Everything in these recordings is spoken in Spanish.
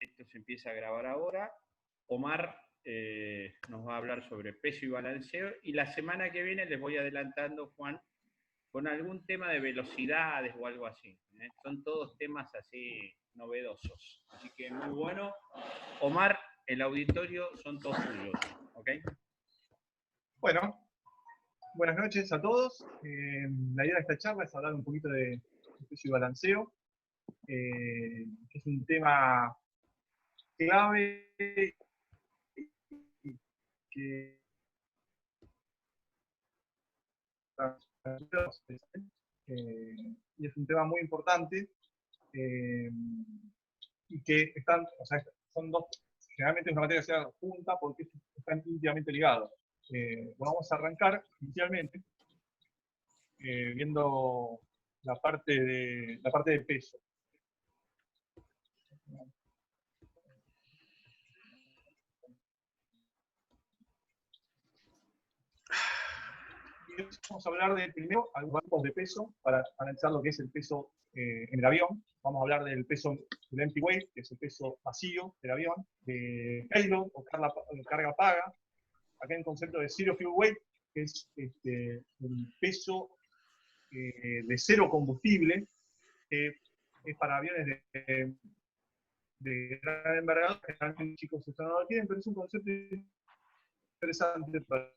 esto se empieza a grabar ahora. Omar nos va a hablar sobre peso y balanceo, y la semana que viene les voy adelantando, Juan, con algún tema de velocidades o algo así. Son todos temas así novedosos. Así que muy bueno. Omar, el auditorio son todos tuyos. ¿Ok? Bueno, buenas noches a todos. La idea de esta charla es hablar un poquito de peso y balanceo, que es un tema clave que y es un tema muy importante y que están, o sea, son dos, generalmente es una materia que se da junta porque están íntimamente ligados. Bueno, vamos a arrancar inicialmente viendo la parte de peso. Vamos a hablar de primero algunos tipos de peso para analizar lo que es el peso en el avión. Vamos a hablar del peso del empty weight, que es el peso vacío del avión, de payload o carga paga. Acá hay un concepto de zero fuel weight, que es el peso de cero combustible, que es para aviones de gran envergadura. Generalmente chicos esto no lo tienen, pero es un concepto interesante para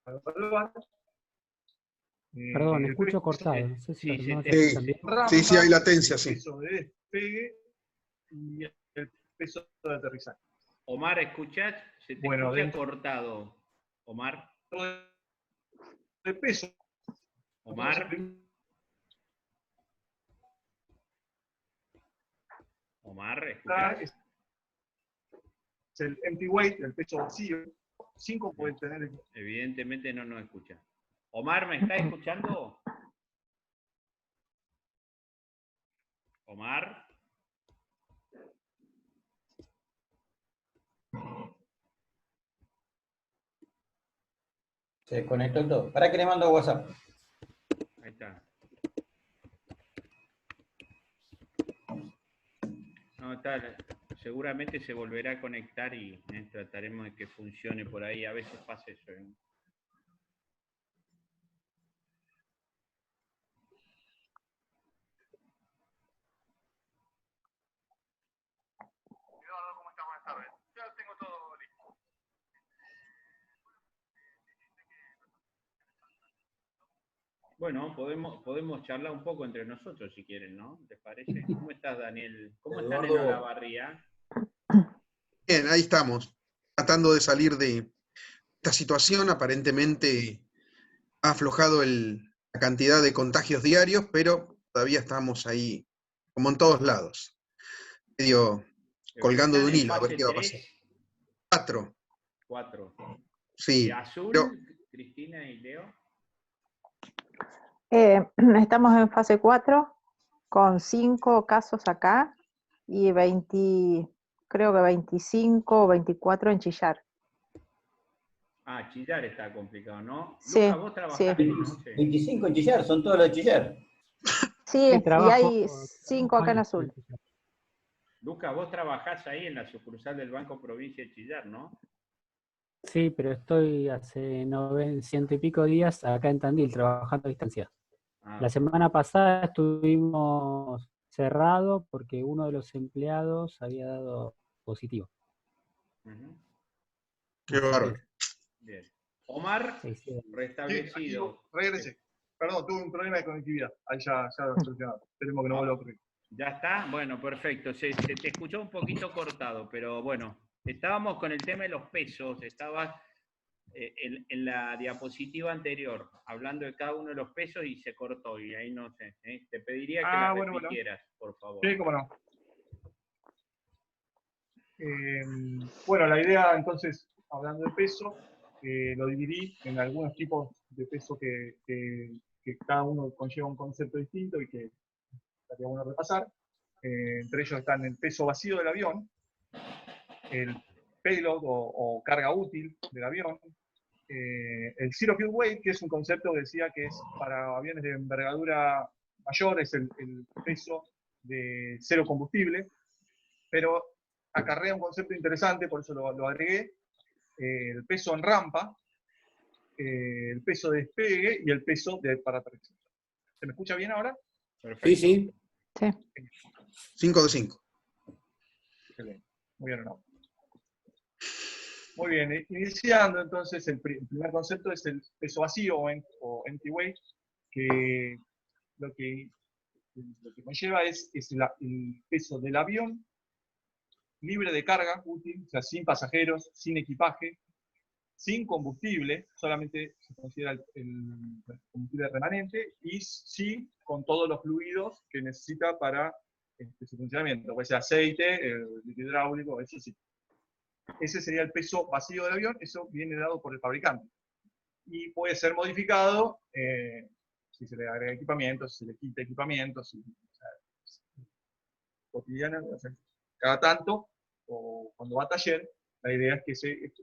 evaluar. Perdón, escucho cortado. No sé si sí, los demás sí, escuchan bien. Sí, hay latencia, sí. El peso de despegue y el peso de aterrizaje. Omar, ¿escuchás? Se te escucha cortado. Omar. El peso. Omar. Omar, ¿escuchás? Es el empty weight, el peso vacío. 5 pueden tener. Evidentemente no nos escucha. Omar, ¿me está escuchando? Omar. Se desconectó todo. ¿Para qué le mando WhatsApp? Ahí está. No, está. Seguramente se volverá a conectar y trataremos de que funcione por ahí. A veces pasa eso. ¿Cómo están? Buenas tardes. Ya tengo todo listo. Bueno, podemos charlar un poco entre nosotros si quieren, ¿no? ¿Les parece? ¿Cómo estás, Daniel? ¿Cómo están en Olavarría? Bien, ahí estamos, tratando de salir de esta situación. Aparentemente ha aflojado la cantidad de contagios diarios, pero todavía estamos ahí, como en todos lados, medio colgando de un hilo, a ver qué va a pasar. 4. Sí. ¿Y Azul, pero, Cristina y Leo? Estamos en fase 4, con 5 casos acá y creo que 25 o 24 en Chillar. Ah, Chillar está complicado, ¿no? Sí, Lucas, vos trabajás ahí, ¿no? Sí. 25 en Chillar, son todos los de Chillar. Sí, y hay 5 acá en Azul. Lucas, vos trabajás ahí en la sucursal del Banco Provincia de Chillar, ¿no? Sí, pero estoy hace 100 y pico días acá en Tandil trabajando a distancia. La semana pasada estuvimos cerrados porque uno de los empleados había dado positivo. Qué bárbaro. Bien. Omar, restablecido. Sí, regresé. Perdón, tuve un problema de conectividad. Ahí ya solucionado. Esperemos que no vuelva a ocurrir. ¿Ya está? Bueno, perfecto. Se te escuchó un poquito cortado, pero bueno. Estábamos con el tema de los pesos. Estabas en la diapositiva anterior, hablando de cada uno de los pesos y se cortó. Y ahí no sé. Te pediría que la repitieras, por favor. Sí, cómo no. Bueno, la idea entonces, hablando de peso, lo dividí en algunos tipos de peso que cada uno conlleva un concepto distinto y que estaría bueno repasar. Entre ellos están el peso vacío del avión, el payload o carga útil del avión, el zero fuel weight, que es un concepto que decía que es para aviones de envergadura mayor, es el peso de cero combustible. pero acarrea un concepto interesante, por eso lo agregué, el peso en rampa, el peso de despegue y el peso para aterrizaje. ¿Se me escucha bien ahora? Perfecto. Sí. Sí. 5 de 5. Excelente. Muy bien, ¿no? Muy bien, iniciando entonces, el primer concepto es el peso vacío o empty weight, que lo que conlleva es el peso del avión libre de carga útil, o sea, sin pasajeros, sin equipaje, sin combustible, solamente se considera el combustible remanente, y sí con todos los fluidos que necesita para su funcionamiento, puede ser aceite, líquido hidráulico, eso sí. Ese sería el peso vacío del avión, eso viene dado por el fabricante. Y puede ser modificado si se le agrega equipamiento, si se le quita equipamiento, cotidiana, o sea, cada tanto, o cuando va a taller, la idea es que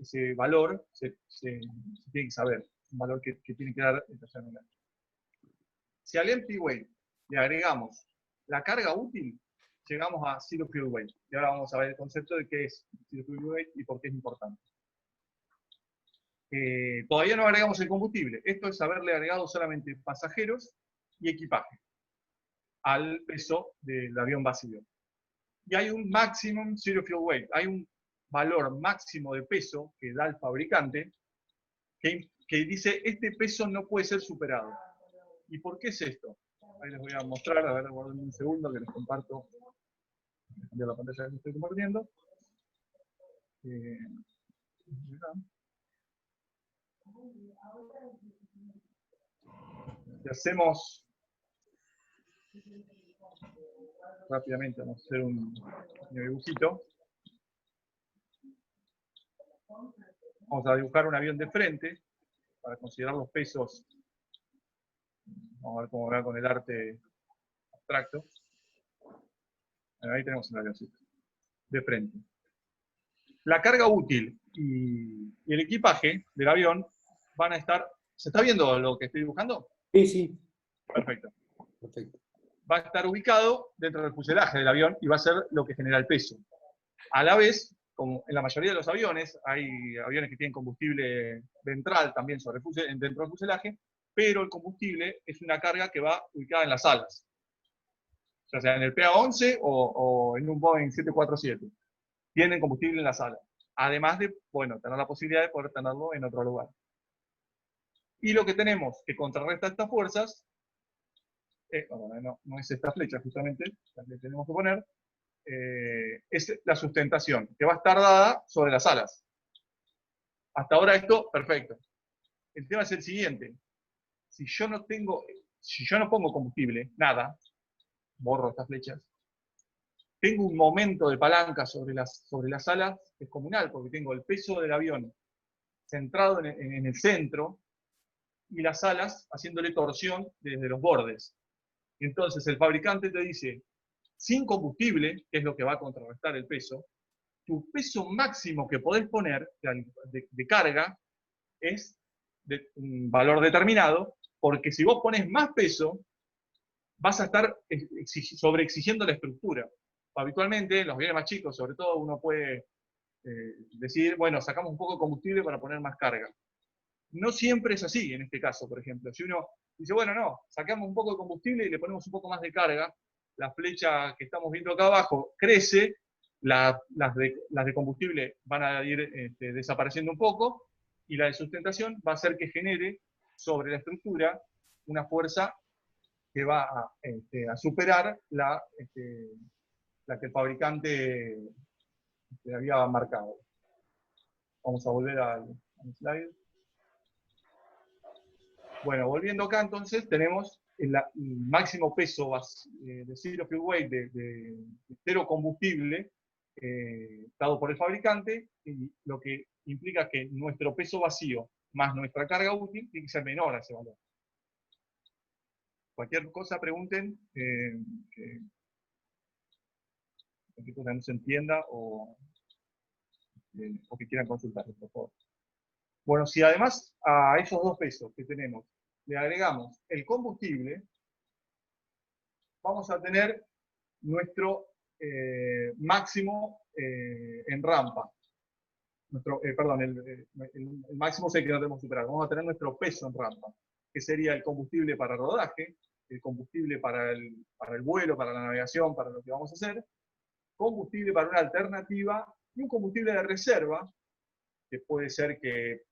ese valor se tiene que saber, un valor que tiene que dar el taller menor. Si al empty weight le agregamos la carga útil, llegamos a zero fuel weight. Y ahora vamos a ver el concepto de qué es zero fuel weight y por qué es importante. Todavía no agregamos el combustible. Esto es haberle agregado solamente pasajeros y equipaje al peso del avión vacío. Y hay un maximum zero fuel weight. Hay un valor máximo de peso que da el fabricante que dice este peso no puede ser superado. ¿Y por qué es esto? Ahí les voy a mostrar, a ver, guarden un segundo que les comparto. Voy a cambiar la pantalla que estoy compartiendo. Si hacemos rápidamente, vamos a hacer un dibujito. Vamos a dibujar un avión de frente para considerar los pesos. Vamos a ver cómo va con el arte abstracto. Ahí tenemos el avioncito de frente. La carga útil y el equipaje del avión van a estar... ¿Se está viendo lo que estoy dibujando? Sí, sí. Perfecto. Perfecto. Va a estar ubicado dentro del fuselaje del avión y va a ser lo que genera el peso. A la vez, como en la mayoría de los aviones, hay aviones que tienen combustible ventral también dentro del fuselaje, pero el combustible es una carga que va ubicada en las alas. Ya sea en el PA-11 o en un Boeing 747. Tienen combustible en las alas. Además de, bueno, tener la posibilidad de poder tenerlo en otro lugar. Y lo que tenemos que contrarresta estas fuerzas, no es esta flecha justamente, la que tenemos que poner, es la sustentación, que va a estar dada sobre las alas. Hasta ahora esto, perfecto. El tema es el siguiente. Si yo no pongo combustible, nada, borro estas flechas, tengo un momento de palanca sobre las alas descomunal, porque tengo el peso del avión centrado en el centro y las alas haciéndole torsión desde los bordes. Y entonces el fabricante te dice, sin combustible, que es lo que va a contrarrestar el peso, tu peso máximo que podés poner de carga es de un valor determinado, porque si vos pones más peso, vas a estar sobreexigiendo la estructura. Habitualmente, en los aviones más chicos, sobre todo, uno puede decidir, bueno, sacamos un poco de combustible para poner más carga. No siempre es así, en este caso, por ejemplo. Si uno dice, bueno, no, sacamos un poco de combustible y le ponemos un poco más de carga, la flecha que estamos viendo acá abajo crece, las de combustible van a ir desapareciendo un poco, y la de sustentación va a hacer que genere sobre la estructura una fuerza que va a superar la que el fabricante había marcado. Vamos a volver al slide. Bueno, volviendo acá entonces, tenemos el máximo peso de zero fuel weight, de cero combustible, dado por el fabricante, y lo que implica que nuestro peso vacío más nuestra carga útil tiene que ser menor a ese valor. Cualquier cosa pregunten, cualquier cosa que no se entienda o que quieran consultar, por favor. Bueno, si además a esos dos pesos que tenemos le agregamos el combustible, vamos a tener nuestro máximo en rampa. Perdón, el máximo es el que no tenemos que superar. Vamos a tener nuestro peso en rampa, que sería el combustible para rodaje, el combustible para el vuelo, para la navegación, para lo que vamos a hacer, combustible para una alternativa y un combustible de reserva, que puede ser que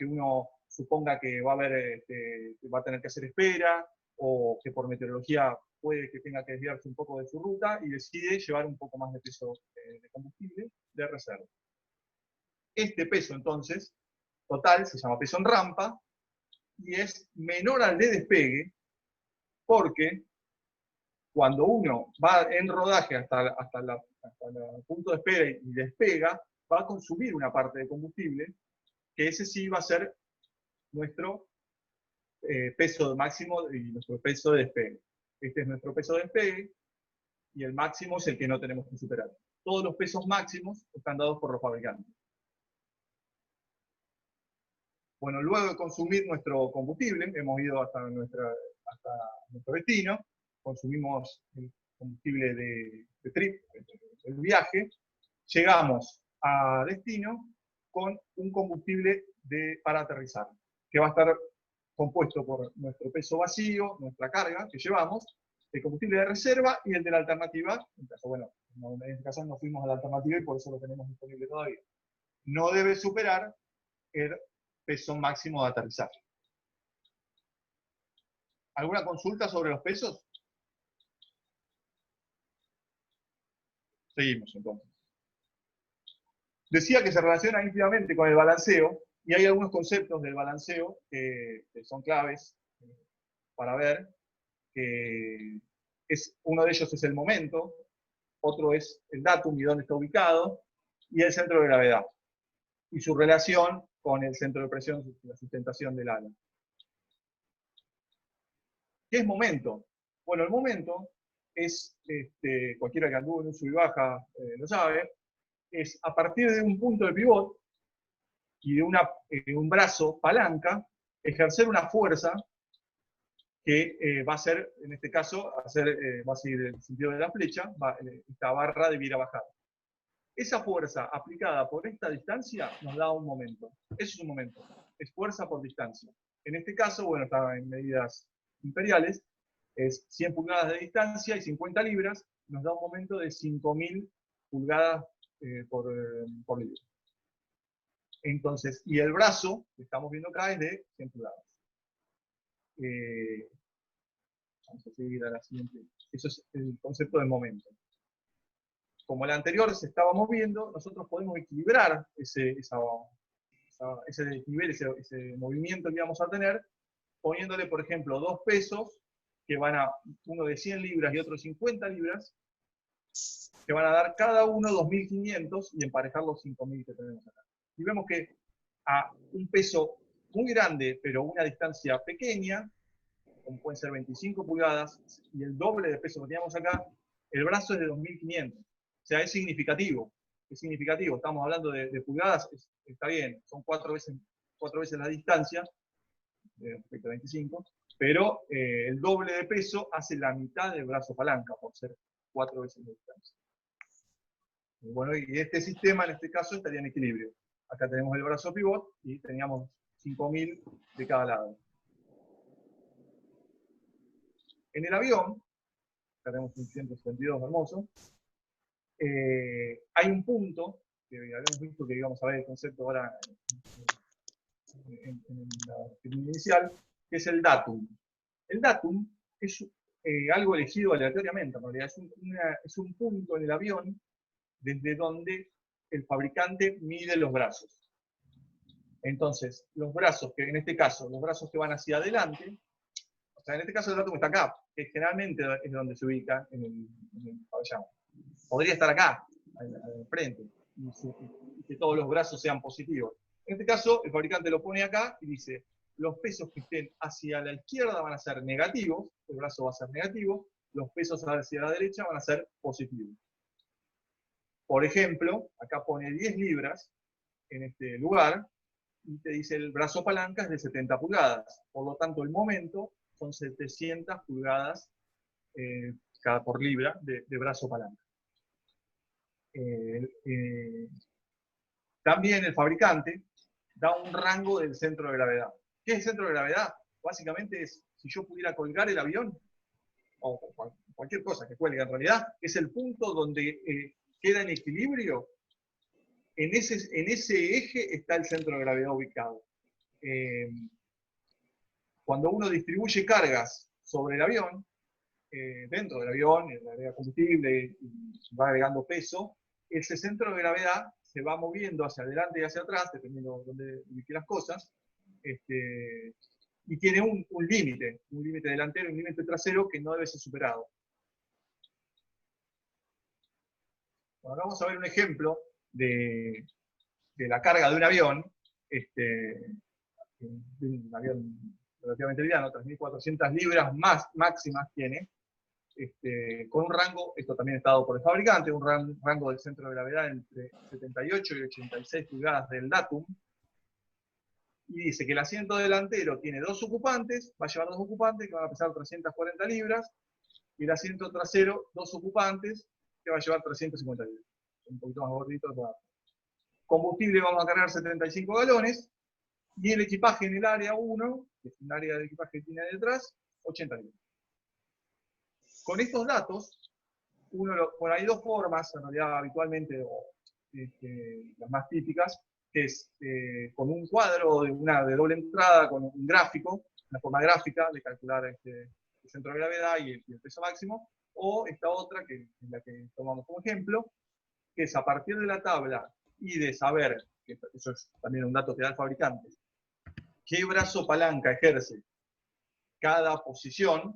uno suponga que va a haber, que va a tener que hacer espera, o que por meteorología puede que tenga que desviarse un poco de su ruta y decide llevar un poco más de peso de combustible de reserva. Este peso, entonces, total, se llama peso en rampa, y es menor al de despegue, porque cuando uno va en rodaje hasta el punto de espera y despega, va a consumir una parte de combustible, que ese sí va a ser nuestro peso máximo y nuestro peso de despegue. Este es nuestro peso de despegue, y el máximo es el que no tenemos que superar. Todos los pesos máximos están dados por los fabricantes. Bueno, luego de consumir nuestro combustible, hemos ido hasta nuestro destino, consumimos el combustible de trip, el viaje, llegamos a destino con un combustible para aterrizar, que va a estar compuesto por nuestro peso vacío, nuestra carga que llevamos, el combustible de reserva y el de la alternativa. En este caso no fuimos a la alternativa y por eso lo tenemos disponible todavía. No debe superar el peso máximo de aterrizaje. ¿Alguna consulta sobre los pesos? Seguimos entonces. Decía que se relaciona íntimamente con el balanceo, y hay algunos conceptos del balanceo que son claves para ver, que uno de ellos es el momento, otro es el datum y dónde está ubicado, y el centro de gravedad, y su relación con el centro de presión, la sustentación del ala. ¿Qué es momento? Bueno, el momento es, cualquiera que anduvo en un sub y baja lo sabe, es a partir de un punto de pivot y de un brazo palanca, ejercer una fuerza que va a ser, en este caso, va a seguir el sentido de la flecha, esta barra debiera bajar. Esa fuerza aplicada por esta distancia nos da un momento. Eso es un momento. Es fuerza por distancia. En este caso, bueno, está en medidas imperiales, es 100 pulgadas de distancia y 50 libras, nos da un momento de 5.000 pulgadas por libra. Entonces, y el brazo, que estamos viendo acá, es de 100 pulgadas. Vamos a seguir a la siguiente. Eso es el concepto de momento. Como el anterior se estaba moviendo, nosotros podemos equilibrar ese movimiento que íbamos a tener, poniéndole, por ejemplo, dos pesos, que van a, uno de 100 libras y otro de 50 libras, que van a dar cada uno 2.500 y emparejar los 5.000 que tenemos acá. Y vemos que a un peso muy grande, pero una distancia pequeña, como pueden ser 25 pulgadas, y el doble de peso que teníamos acá, el brazo es de 2.500. O sea, es significativo. Es significativo. Estamos hablando de pulgadas, está bien, son 4 veces la distancia, respecto a 25, pero el doble de peso hace la mitad del brazo palanca, por ser 4 veces la distancia. Y bueno, y este sistema, en este caso, estaría en equilibrio. Acá tenemos el brazo pivot y teníamos 5.000 de cada lado. En el avión, acá tenemos un 172 hermoso, hay un punto, que habíamos visto que íbamos a ver el concepto ahora en la definición inicial, que es el datum. El datum es algo elegido aleatoriamente, en realidad es un punto en el avión desde donde el fabricante mide los brazos. Entonces, los brazos, que en este caso, los brazos que van hacia adelante, o sea, en este caso el datum está acá, que generalmente es donde se ubica en el pabellón. Podría estar acá, al frente, y que todos los brazos sean positivos. En este caso, el fabricante lo pone acá y dice, los pesos que estén hacia la izquierda van a ser negativos, el brazo va a ser negativo, los pesos hacia la derecha van a ser positivos. Por ejemplo, acá pone 10 libras en este lugar, y te dice el brazo palanca es de 70 pulgadas, por lo tanto el momento son 700 pulgadas por libra de brazo palanca. también el fabricante da un rango del centro de gravedad. ¿Qué es el centro de gravedad? Básicamente es, si yo pudiera colgar el avión, o cualquier cosa que cuelgue en realidad, es el punto donde queda en equilibrio. En ese eje está el centro de gravedad ubicado. Cuando uno distribuye cargas sobre el avión, dentro del avión, le agrega combustible y va agregando peso, ese centro de gravedad se va moviendo hacia adelante y hacia atrás, dependiendo de dónde ubique las cosas, y tiene un límite delantero y un límite trasero que no debe ser superado. Ahora vamos a ver un ejemplo de la carga de un avión, un avión relativamente liviano, 3.400 libras máximas tiene, con un rango, esto también está dado por el fabricante, un rango del centro de gravedad entre 78 y 86 pulgadas del datum, y dice que el asiento delantero tiene 2 ocupantes, va a llevar 2 ocupantes que van a pesar 340 libras, y el asiento trasero, 2 ocupantes, que va a llevar 350 libras. Un poquito más gordito. Combustible vamos a cargar 75 galones, y el equipaje en el área 1, que es un área de equipaje que tiene detrás, 80 libras. Con estos datos, hay 2 formas, en realidad habitualmente, las más típicas, que es con un cuadro de doble entrada, con un gráfico, una forma gráfica de calcular el centro de gravedad y el peso máximo, o esta otra, que es la que tomamos como ejemplo, que es a partir de la tabla y de saber, que eso es también un dato que da el fabricante, qué brazo palanca ejerce cada posición,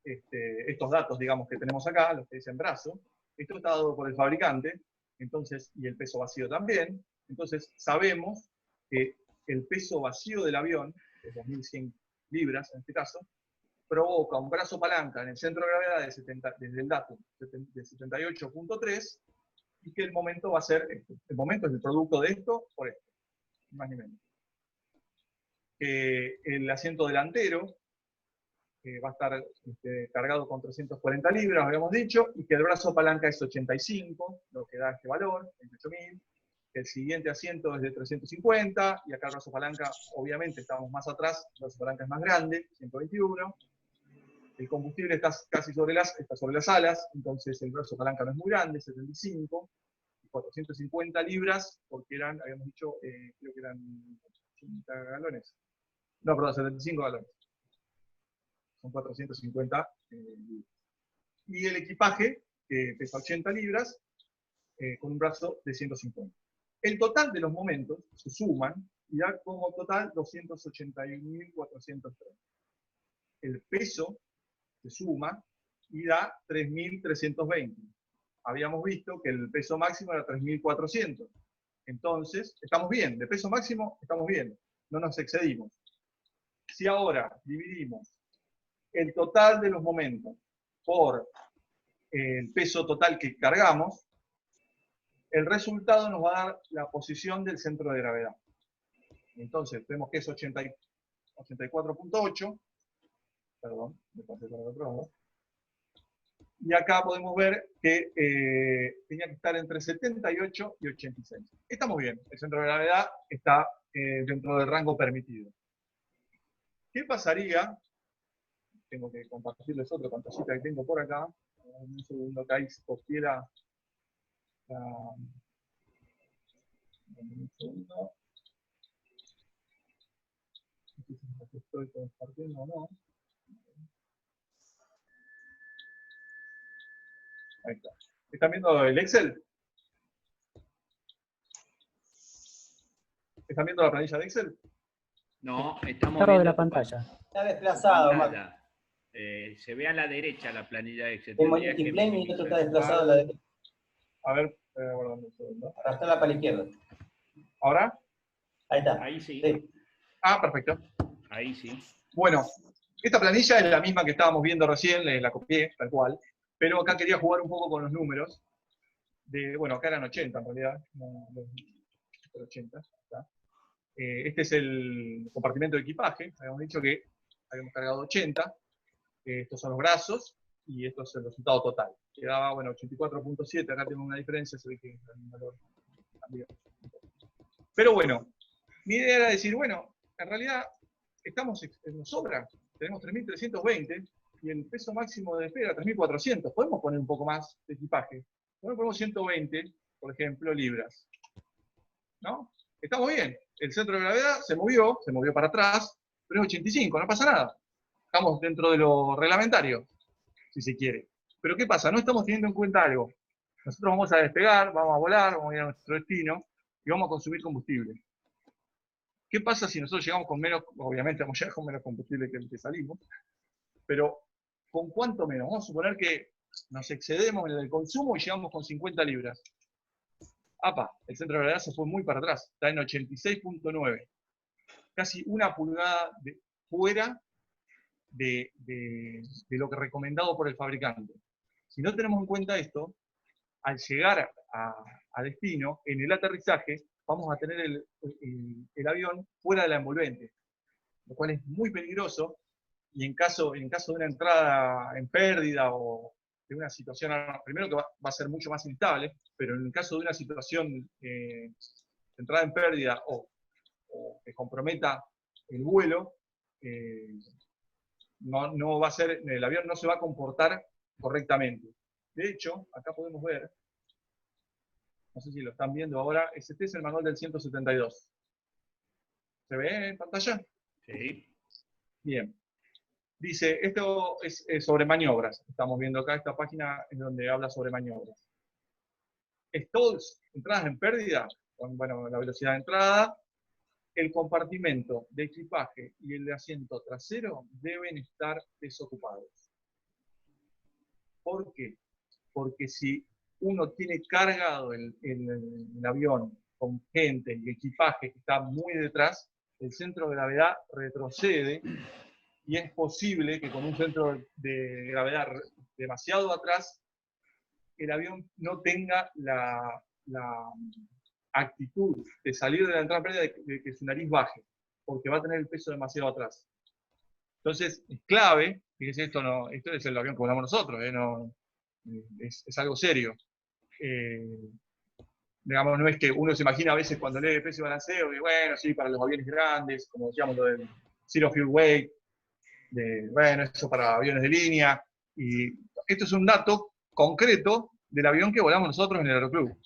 estos datos, digamos, que tenemos acá, los que dicen brazo, esto está dado por el fabricante, entonces, y el peso vacío también, entonces sabemos que el peso vacío del avión, que es 2.100 libras en este caso, provoca un brazo palanca en el centro de gravedad desde el datum de 78.3, y que el momento va a ser esto. El momento es el producto de esto por esto, ni más ni menos. El asiento delantero va a estar cargado con 340 libras, habíamos dicho, y que el brazo palanca es 85, lo que da este valor, 28.000. El siguiente asiento es de 350, y acá el brazo palanca, obviamente, estamos más atrás, el brazo palanca es más grande, 121. El combustible está casi sobre las alas, entonces el brazo palanca no es muy grande, 75. 450 libras, porque habíamos dicho, creo que eran 80 galones. No, perdón, 75 galones. Son 450 libras. Y el equipaje, que pesa 80 libras, con un brazo de 150. El total de los momentos se suman y da como total 281.430. El peso se suma y da 3.320. Habíamos visto que el peso máximo era 3.400. Entonces, estamos bien, de peso máximo estamos bien, no nos excedimos. Si ahora dividimos el total de los momentos por el peso total que cargamos, el resultado nos va a dar la posición del centro de gravedad. Entonces, vemos que es 84.8, perdón, me pasé para el otro lado. Y acá podemos ver que tenía que estar entre 78 y 86. Estamos bien, el centro de gravedad está dentro del rango permitido. ¿Qué pasaría? Tengo que compartirles otra pantallita que tengo por acá. Un segundo que ahí copiera. Un segundo. No sé si estoy compartiendo o no. Ahí está. ¿Están viendo el Excel? ¿Están viendo la planilla de Excel? No, estamos Estaba viendo de la pantalla. Está desplazado, Max. Se ve a la derecha la planilla de Excel. El Tendrías que multiplane y otro está minimizar. desplazado a la derecha. A ver, guardando un segundo. Arrastrala para la izquierda. ¿Ahora? Ahí está. Ahí sí. Sí. Ah, perfecto. Ahí sí. Bueno, esta planilla es la misma que estábamos viendo recién, la copié, tal cual, pero acá quería jugar un poco con los números. Bueno, acá eran 80 en realidad, no 80. ¿Está? Este es el compartimento de equipaje, habíamos dicho que habíamos cargado 80, estos son los brazos, y esto es el resultado total. Quedaba, bueno, 84.7, acá tengo una diferencia, se ve que el valor cambió. Pero bueno, mi idea era decir, bueno, en realidad nos sobra, tenemos 3.320 y el peso máximo de despegue era 3.400. Podemos poner un poco más de equipaje. Ponemos 120, por ejemplo, libras. ¿No? Estamos bien. El centro de gravedad se movió para atrás, pero es 85, no pasa nada. Estamos dentro de lo reglamentario, si se quiere. Pero ¿qué pasa? No estamos teniendo en cuenta algo. Nosotros vamos a despegar, vamos a volar, vamos a ir a nuestro destino y vamos a consumir combustible. ¿Qué pasa si nosotros llegamos con menos, obviamente vamos a llegar con menos combustible que el que salimos, pero ¿con cuánto menos? Vamos a suponer que nos excedemos en el consumo y llegamos con 50 libras. ¡Apa! El centro de gravedad se fue muy para atrás, está en 86.9. Casi una pulgada fuera de lo que recomendado por el fabricante. Si no tenemos en cuenta esto, al llegar a destino, en el aterrizaje, vamos a tener el avión fuera de la envolvente, lo cual es muy peligroso, y en caso de una entrada en pérdida o de una situación, primero que va a ser mucho más inestable, pero en el caso de una situación de entrada en pérdida o que comprometa el vuelo, no va a ser, el avión no se va a comportar correctamente. De hecho, acá podemos ver, no sé si lo están viendo ahora, este es el manual del 172. ¿Se ve en pantalla? Sí. Bien. Dice, esto es sobre maniobras. Estamos viendo acá, esta página es donde habla sobre maniobras. Stalls, entradas en pérdida, con la velocidad de entrada, el compartimento de equipaje y el de asiento trasero deben estar desocupados. ¿Por qué? Porque si uno tiene cargado el avión con gente y equipaje que está muy detrás, el centro de gravedad retrocede y es posible que con un centro de gravedad demasiado atrás, el avión no tenga la actitud de salir de la entrada pérdida de que su nariz baje, porque va a tener el peso demasiado atrás. Entonces, es clave, fíjense, esto es el avión que volamos nosotros, es algo serio. Digamos, no es que uno se imagina a veces cuando lee peso y balanceo, y bueno, sí, para los aviones grandes, como decíamos lo del Zero Fuel Weight, eso para aviones de línea, y esto es un dato concreto del avión que volamos nosotros en el Aeroclub.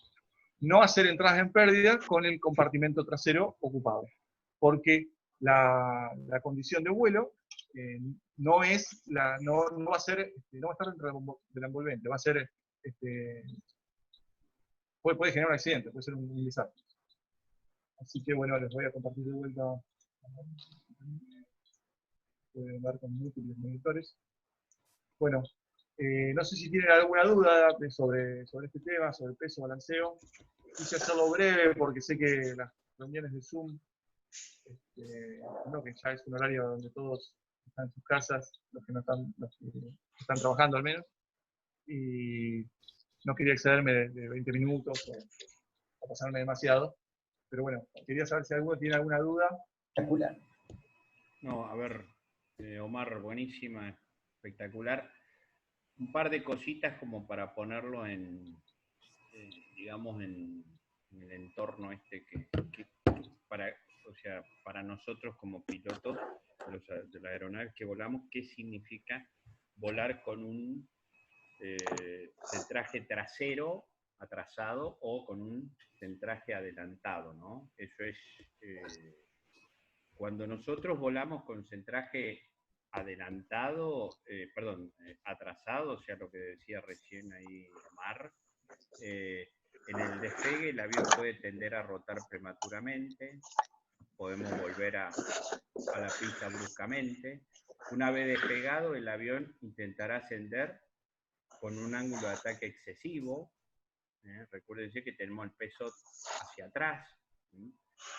No hacer entradas en pérdida con el compartimento trasero ocupado, porque la condición de vuelo no va a estar dentro de la envolvente, va a ser, puede generar un accidente, puede ser un desastre. Así que bueno, les voy a compartir de vuelta. Pueden ver con múltiples monitores. Bueno, no sé si tienen alguna duda sobre este tema, sobre el peso balanceo. Quise hacerlo breve porque sé que las reuniones de Zoom, que ya es un horario donde todos están en sus casas, los que están trabajando al menos, y no quería excederme de 20 minutos o pasarme demasiado, pero bueno, quería saber si alguno tiene alguna duda. Espectacular. No, a ver, Omar, buenísima, espectacular. Un par de cositas como para ponerlo digamos, en el entorno para nosotros como pilotos de la aeronave que volamos, ¿qué significa volar con un centraje trasero atrasado o con un centraje adelantado, ¿no? Eso es, cuando nosotros volamos con centraje atrasado, o sea, lo que decía recién ahí Omar, en el despegue el avión puede tender a rotar prematuramente, podemos volver a la pista bruscamente. Una vez despegado, el avión intentará ascender con un ángulo de ataque excesivo. Recuerden que tenemos el peso hacia atrás.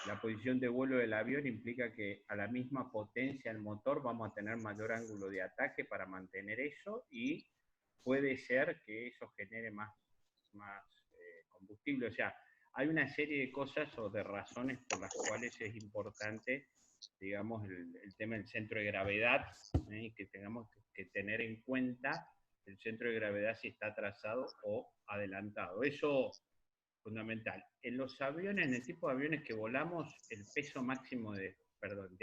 La posición de vuelo del avión implica que a la misma potencia del motor vamos a tener mayor ángulo de ataque para mantener eso, y puede ser que eso genere más combustible. O sea, hay una serie de cosas o de razones por las cuales es importante, digamos, el tema del centro de gravedad, y que tengamos que tener en cuenta el centro de gravedad si está atrasado o adelantado. Eso fundamental. En los aviones, en el tipo de aviones que volamos, el peso máximo de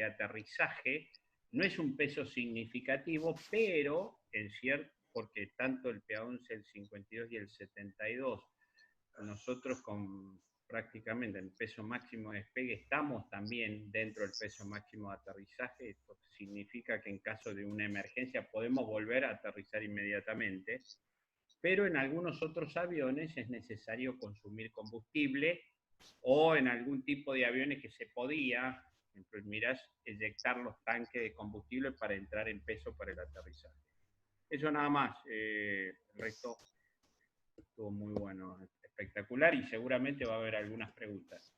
aterrizaje no es un peso significativo, pero es cierto, porque tanto el PA-11, el 52 y el 72, nosotros con prácticamente el peso máximo de despegue estamos también dentro del peso máximo de aterrizaje. Esto significa que en caso de una emergencia podemos volver a aterrizar inmediatamente, pero en algunos otros aviones es necesario consumir combustible, o en algún tipo de aviones que se podía, por ejemplo en Mirage, eyectar los tanques de combustible para entrar en peso para el aterrizaje. Eso nada más, el resto estuvo muy bueno, espectacular, y seguramente va a haber algunas preguntas.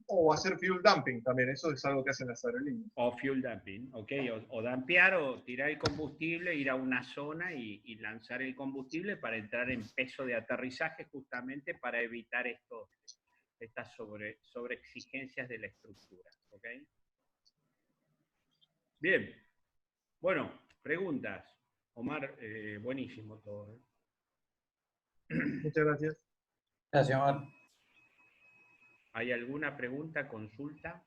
O hacer fuel dumping también, eso es algo que hacen las aerolíneas. O fuel dumping, ok, o dampear o tirar el combustible, ir a una zona y lanzar el combustible para entrar en peso de aterrizaje, justamente para evitar estas sobreexigencias de la estructura, ok. Bien, bueno, preguntas. Omar, buenísimo todo. Muchas gracias. Gracias, Omar. ¿Hay alguna pregunta, consulta?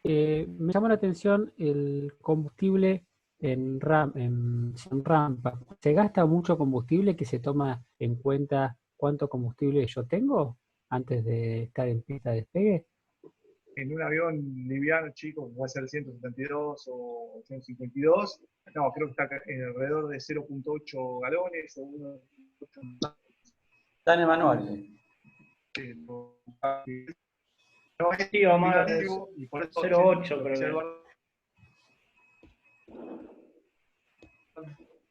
Me llamó la atención el combustible en rampa. ¿Se gasta mucho combustible que se toma en cuenta cuánto combustible yo tengo antes de estar en pista de despegue? En un avión liviano, chico, como va a ser el 172 o 152, no, creo que está alrededor de 0.8 galones o 1.8. Está en el manual. No es Sí, Omar, significativo, y por eso 0.8 lo que decía creo Eduardo,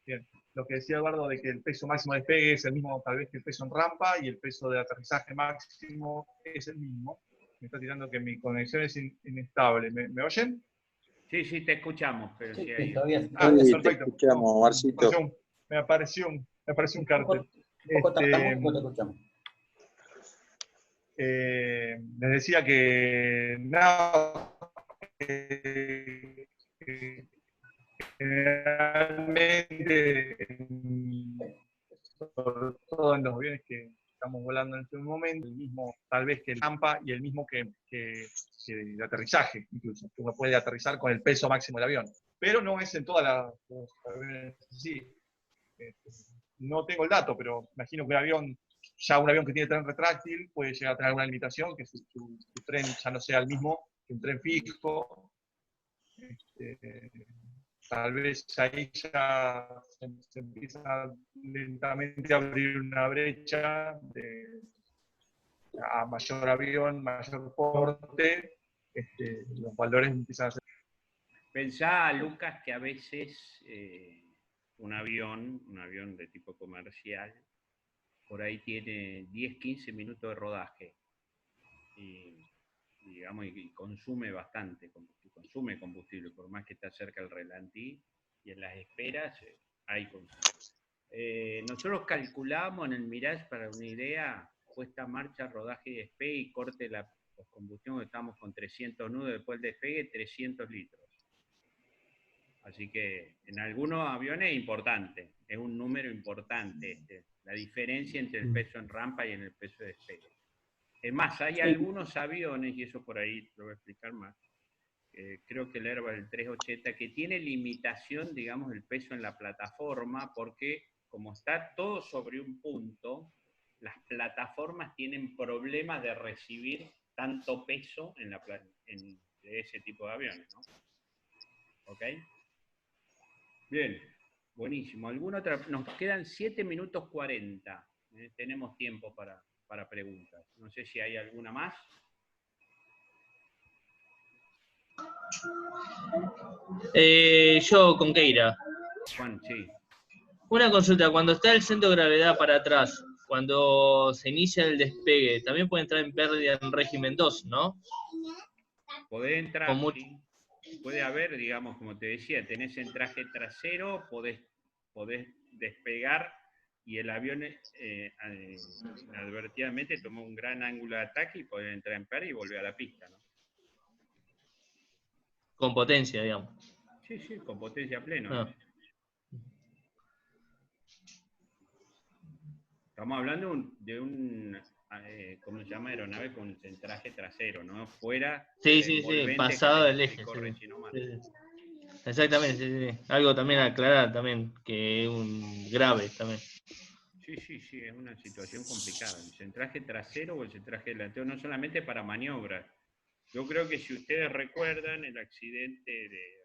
bien, lo que decía Eduardo de que el peso máximo de despegue es el mismo tal vez que el peso en rampa, y el peso de aterrizaje máximo es el mismo. Me está tirando que mi conexión es inestable. ¿Me oyen? Sí, sí, te escuchamos, pero Sí, si hay... todavía. Sí, te perfecto. escuchamos, Marcito. Me apareció un cartel. Un poco tartamudo, te escuchamos. Les decía que nada, generalmente, sobre todo en los aviones que estamos volando en este momento, el mismo tal vez que el rampa y el mismo que el aterrizaje, incluso. Uno puede aterrizar con el peso máximo del avión, pero no es en todas los aviones así. No tengo el dato, pero imagino que un avión que tiene tren retráctil puede llegar a tener alguna limitación, que su tren ya no sea el mismo que un tren fijo. Tal vez ahí ya se empieza lentamente a abrir una brecha a mayor avión, mayor porte, los valores empiezan a ser. Pensá, Lucas, que a veces un avión de tipo comercial, por ahí tiene 10, 15 minutos de rodaje y consume bastante, consume combustible, por más que está cerca del relantí, y en las esperas hay consumo. Nosotros calculamos en el Mirage, para una idea, puesta en marcha, rodaje y despegue y corte la combustión, estamos con 300 nudos, después del despegue 300 litros. Así que en algunos aviones es importante, es un número importante la diferencia entre el peso en rampa y en el peso de despegue. Es más, hay algunos aviones, y eso por ahí lo voy a explicar más, creo que el Airbus el 380, que tiene limitación, digamos, el peso en la plataforma, porque como está todo sobre un punto, las plataformas tienen problemas de recibir tanto peso de ese tipo de aviones, ¿no? ¿Ok? Bien, buenísimo. ¿Alguna otra? Nos quedan 7 minutos 40. Tenemos tiempo para preguntas. No sé si hay alguna más. Yo con Keira. Juan, sí. Una consulta, cuando está el centro de gravedad para atrás, cuando se inicia el despegue, también puede entrar en pérdida en régimen 2, ¿no? Podés entrar, sí. Puede haber, digamos, como te decía, tenés entraje trasero, podés despegar, y el avión inadvertidamente tomó un gran ángulo de ataque y podés entrar en pérdida y volver a la pista, ¿no? Con potencia, digamos. Sí, sí, con potencia plena. Ah. Estamos hablando de un ¿cómo se llama? Aeronave con centraje trasero, ¿no? Fuera Sí, del envolvente pasado que del eje. explicó Sí. recién Omar. Sí. Exactamente, sí. Algo también a aclarar también, que es un grave también. Sí, es una situación complicada. El centraje trasero o el centraje delantero, no solamente para maniobras. Yo creo que si ustedes recuerdan el accidente de,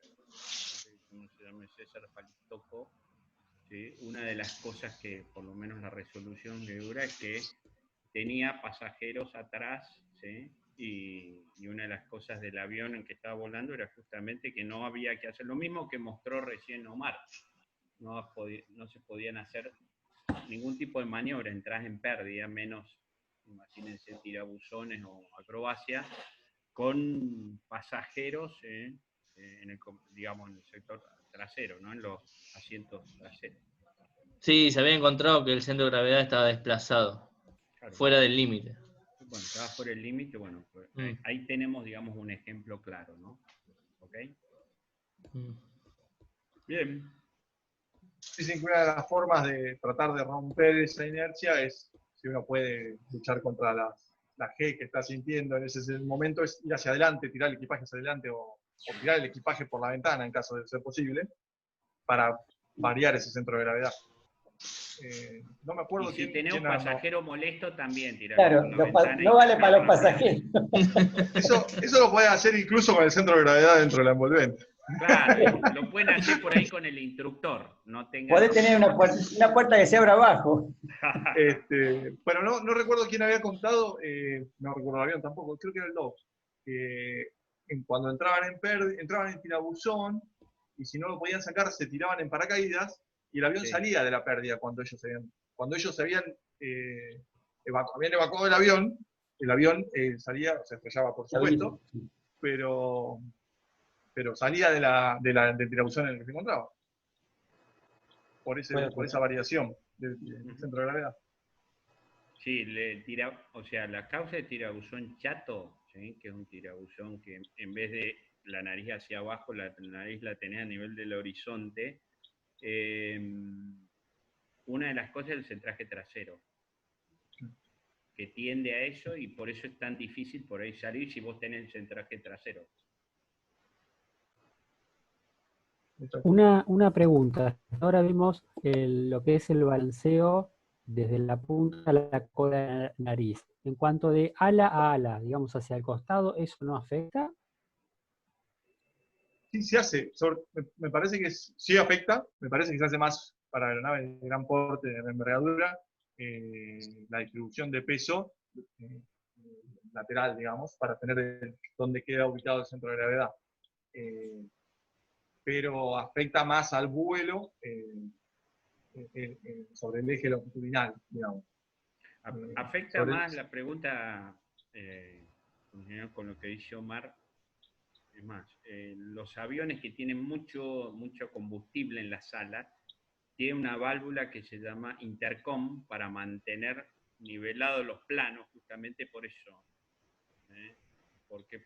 ¿cómo se llama? César Palitoco, ¿sí? Una de las cosas que, por lo menos la resolución que dura, es que tenía pasajeros atrás, ¿sí? Y una de las cosas del avión en que estaba volando era justamente que no había que hacer lo mismo que mostró recién Omar. No se podían hacer ningún tipo de maniobra, entras en pérdida, menos, imagínense, tirabuzones o acrobacia, con pasajeros en el, digamos, en el sector trasero, ¿no? En los asientos traseros. Sí, se había encontrado que el centro de gravedad estaba desplazado, Claro. fuera del límite. Bueno, estaba por el límite, bueno, pues, ahí tenemos, digamos, un ejemplo claro, ¿no? ¿Ok? Bien. Dicen que una de las formas de tratar de romper esa inercia es, si uno puede luchar contra la G que está sintiendo en ese momento, es ir hacia adelante, tirar el equipaje hacia adelante o tirar el equipaje por la ventana en caso de ser posible, para variar ese centro de gravedad. No me acuerdo y si tenés un quién pasajero molesto, también tirarlo Claro, por la ventana. no vale para los pasajeros. Eso lo pueden hacer incluso con el centro de gravedad dentro de la envolvente. Claro, lo pueden hacer por ahí con el instructor. No tengan... Podés tener una puerta que se abra abajo. Pero no recuerdo quién había contado, no recuerdo el avión tampoco, creo que era el Love, que cuando entraban en tirabuzón, y si no lo podían sacar, se tiraban en paracaídas, y el avión salía de la pérdida cuando ellos habían evacuado el avión salía, se estrellaba por supuesto, pero salía del tirabuzón en el que se encontraba. Por esa variación del centro de gravedad. Sí, o sea, la causa de tirabuzón chato, ¿sí? Que es un tirabuzón que en vez de la nariz hacia abajo, la nariz la tenés a nivel del horizonte. Una de las cosas es el centraje trasero, que tiende a eso y por eso es tan difícil por ahí salir si vos tenés el centraje trasero. Una pregunta. Ahora vimos lo que es el balanceo desde la punta a la cola de la nariz. En cuanto de ala a ala, digamos hacia el costado, ¿eso no afecta? Sí, se hace. Me parece que sí afecta. Me parece que se hace más para aeronaves de gran porte, de envergadura, la distribución de peso lateral, digamos, para tener donde queda ubicado el centro de gravedad. Pero afecta más al vuelo sobre el eje longitudinal, digamos. Afecta más la pregunta con lo que dice Omar. Es más, los aviones que tienen mucho combustible en la sala tienen una válvula que se llama intercom para mantener nivelados los planos, justamente por eso. Porque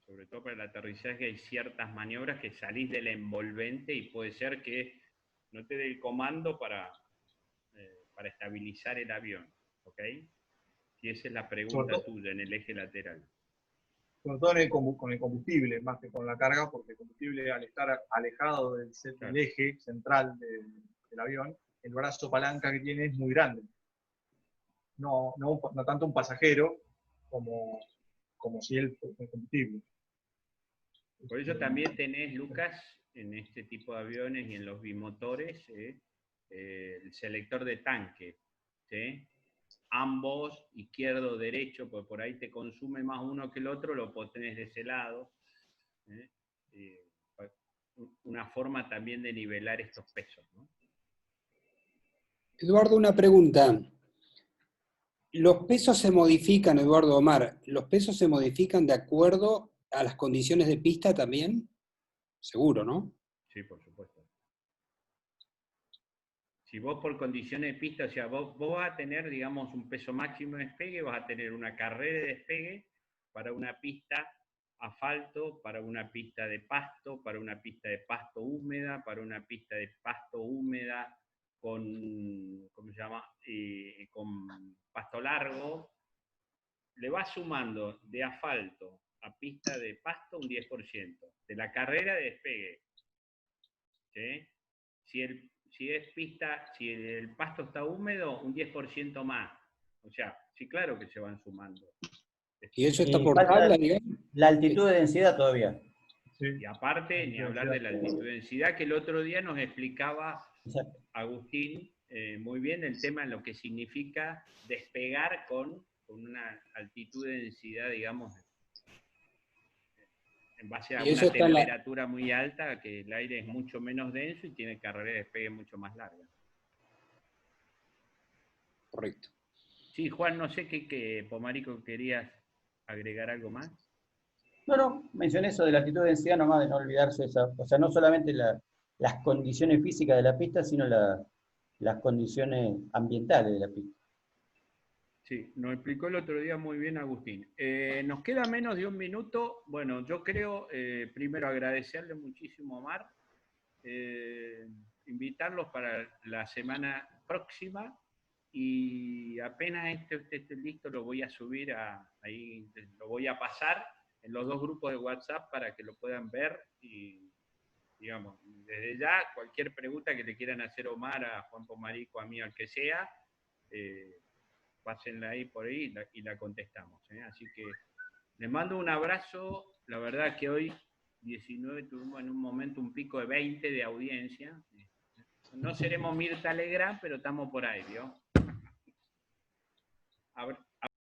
sobre todo para el aterrizaje hay ciertas maniobras que salís del envolvente y puede ser que no te dé el comando para estabilizar el avión, ¿ok? Y esa es la pregunta tuya en el eje lateral. Sobre todo con el combustible, más que con la carga, porque el combustible, al estar alejado del eje central del avión, el brazo palanca que tiene es muy grande. No tanto un pasajero como si el combustible. Por eso también tenés, Lucas, en este tipo de aviones y en los bimotores, el selector de tanque, ¿sí? Ambos, izquierdo, derecho, pues por ahí te consume más uno que el otro, lo tenés de ese lado. Una forma también de nivelar estos pesos, ¿no? Eduardo, una pregunta. ¿Los pesos se modifican, Eduardo Omar, los pesos se modifican de acuerdo a las condiciones de pista también? Seguro, ¿no? Sí, por supuesto. Si vos por condiciones de pista, o sea, vos vas a tener, digamos, un peso máximo de despegue, vas a tener una carrera de despegue para una pista asfalto, para una pista de pasto, para una pista de pasto húmeda, para una pista de pasto húmeda con, ¿cómo se llama? Con pasto largo. Le va sumando de asfalto a pista de pasto un 10%, de la carrera de despegue. ¿Sí? Si el pasto está húmedo, un 10% más. O sea, sí, claro que se van sumando. ¿Y eso está Y por falta tabla, digamos? la altitud de densidad todavía. Sí. Y aparte, ni hablar de la altitud de densidad, que el otro día nos explicaba Exacto. Agustín muy bien el tema en lo que significa despegar con una altitud de densidad, digamos, en base a Y eso una está en la... temperatura muy alta, que el aire es mucho menos denso y tiene carrera de despegue mucho más larga. Correcto. Sí, Juan, no sé qué Pomarico, ¿querías agregar algo más? No, mencioné eso de la altitud de densidad nomás, de no olvidarse esa, o sea, no solamente las condiciones físicas de la pista, sino las condiciones ambientales de la pista. Sí, nos explicó el otro día muy bien Agustín. Nos queda menos de un minuto. Bueno, yo creo, primero agradecerle muchísimo a Omar, invitarlos para la semana próxima y apenas esté listo lo voy a subir ahí, lo voy a pasar en los dos grupos de WhatsApp para que lo puedan ver y, digamos, desde ya cualquier pregunta que le quieran hacer a Omar, a Juan Pomarico, a mí, al que sea, pásenla ahí por ahí y la contestamos. Así que les mando un abrazo. La verdad que hoy 19 tuvimos en un momento un pico de 20 de audiencia. No seremos Mirta Legrand, pero estamos por ahí, ¿vio?